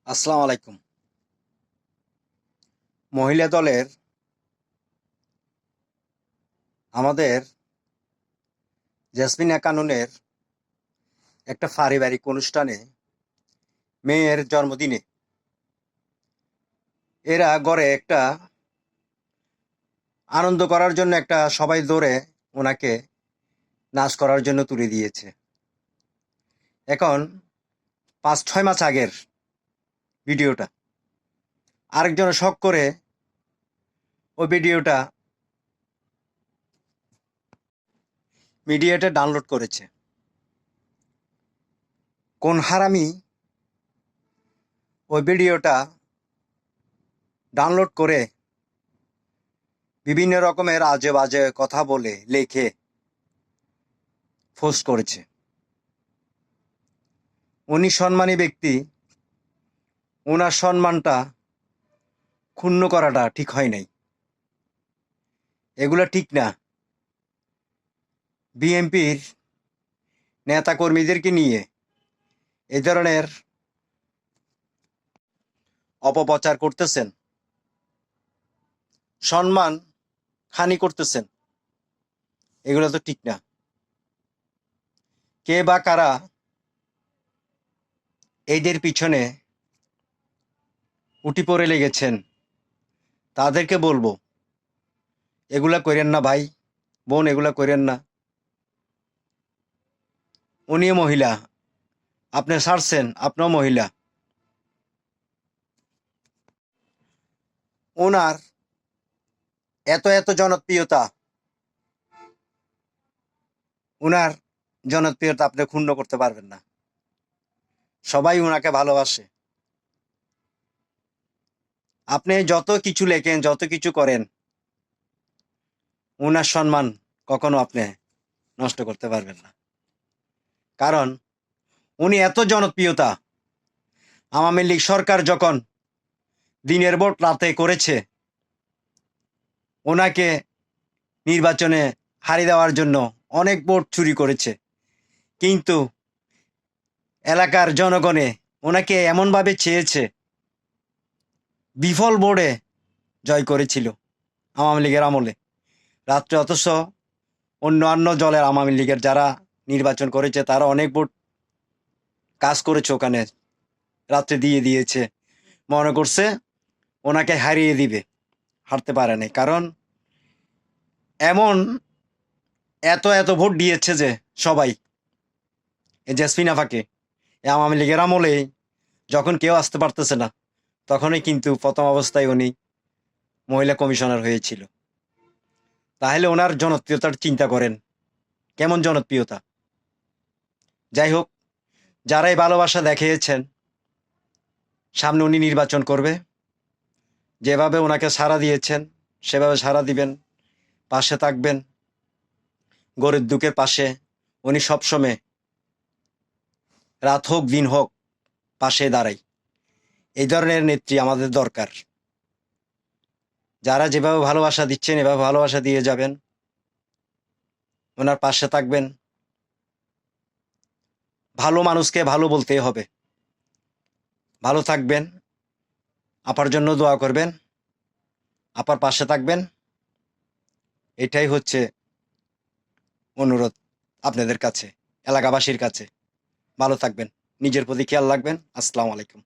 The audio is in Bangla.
আসসালামু আলাইকুম। মহিলা দলের আমাদের জেসমিনা কানুনের একটা পারিবারিক অনুষ্ঠানে মেয়ের জন্মদিনে এরা গড়ে একটা আনন্দ করার জন্য একটা সবাই দৌড়ে ওনাকে নাচ করার জন্য তুলে দিয়েছে। এখন ৫-৬ মাস আগের ভিডিওটা আরেকজন শখ করে ওই ভিডিওটা মিডিয়াতে ডাউনলোড করেছে। কোন হারামি ওই ভিডিওটা ডাউনলোড করে বিভিন্ন রকমের আজে বাজে কথা বলে লেখে পোস্ট করেছে। উনি সম্মানী ব্যক্তি, ওনার সম্মানটা ক্ষুণ্ণ করাটা ঠিক হয় নাই। এগুলো ঠিক না। বিএনপির নেতা কর্মীদেরকে নিয়ে এই ধরনের অপপ্রচার করতেছেন, সম্মান হানি করতেছেন, এগুলো তো ঠিক না। কে বা কারা এইদের পিছনে উঠি পড়ে লেগেছেন তাদেরকে বলবো, এগুলা করেন না ভাই বোন, এগুলা করেন না। উনিও মহিলা, আপনি ছাড়ছেন, আপনিও মহিলা। ওনার এত এত জনপ্রিয়তা, ওনার জনপ্রিয়তা আপনি ক্ষুণ্ণ করতে পারবেন না। সবাই ওনাকে ভালোবাসে। আপনি যত কিছু লেখেন, যত কিছু করেন, ওনার সম্মান কখনো আপনি নষ্ট করতে পারবেন না। কারণ উনি এত জনপ্রিয়তা, আওয়ামী লীগ সরকার যখন দিনের ভোট রাতে করেছে, ওনাকে নির্বাচনে হারিয়ে দেওয়ার জন্য অনেক ভোট চুরি করেছে, কিন্তু এলাকার জনগণে ওনাকে এমনভাবে চেয়েছে, বিফল ভোটে জয় করেছিল আওয়ামী লীগের আমলে রাত্রে। অথচ অন্যান্য দলের আওয়ামী লীগের যারা নির্বাচন করেছে তারা অনেক ভোট কাজ করেছে, ওখানে রাত্রে দিয়ে দিয়েছে, মনে করছে ওনাকে হারিয়ে দিবে, হারতে পারে নাই। কারণ এমন এত এত ভোট দিয়েছে যে সবাই এই জেসমিন আফাকে, আওয়ামী লীগের আমলে যখন কেউ আসতে পারতেছে না, তখনই কিন্তু প্রথম অবস্থায় উনি মহিলা কমিশনার হয়েছিল। তাহলে ওনার জনপ্রিয়তার চিন্তা করেন, কেমন জনপ্রিয়তা। যাই হোক, যারাই ভালোবাসা দেখিয়েছেন, সামনে উনি নির্বাচন করবে, যেভাবে ওনাকে সাড়া দিয়েছেন সেভাবে সাড়া দিবেন, পাশে থাকবেন, গরিব দুঃখের পাশে। উনি সবসময় রাত হোক দিন হোক পাশে দাঁড়াই। এই ধরনের নেত্রী আমাদের দরকার। যারা যেভাবে ভালোবাসা দিচ্ছেন এভাবে ভালোবাসা দিয়ে যাবেন, ওনার পাশে থাকবেন। ভালো মানুষকে ভালো বলতে হবে। ভালো থাকবেন, আপার জন্য দোয়া করবেন, আপার পাশে থাকবেন। এটাই হচ্ছে অনুরোধ আপনাদের কাছে, এলাকাবাসীর কাছে। ভালো থাকবেন, নিজের প্রতি খেয়াল রাখবেন। আসসালামু আলাইকুম।